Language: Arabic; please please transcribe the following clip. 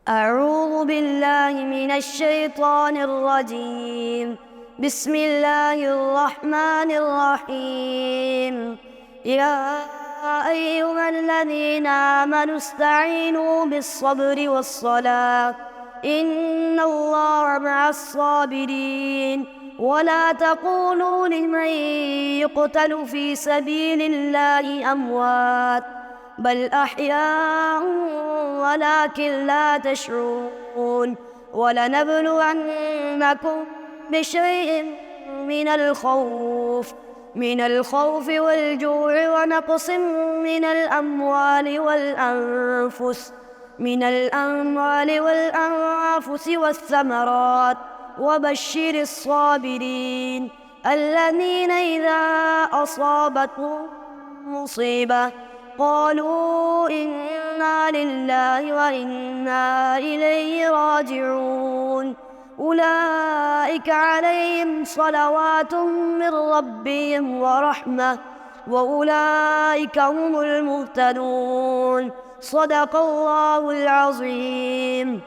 أعوذ بالله من الشيطان الرجيم. بسم الله الرحمن الرحيم. يا أيها الذين آمنوا استعينوا بالصبر والصلاة إن الله مع الصابرين. ولا تقولوا لمن يقتل في سبيل الله أموات بل أحياء ولكن لا تشعرون. ولنبلونكم بشيء من الخوف والجوع ونقص من الأموال والأنفس والثمرات. وبشر الصابرين الذين إذا أصابتهم مصيبة قالوا إنا لله وإنا إليه راجعون. أولئك عليهم صلوات من ربهم ورحمة وأولئك هم المهتدون. صدق الله العظيم.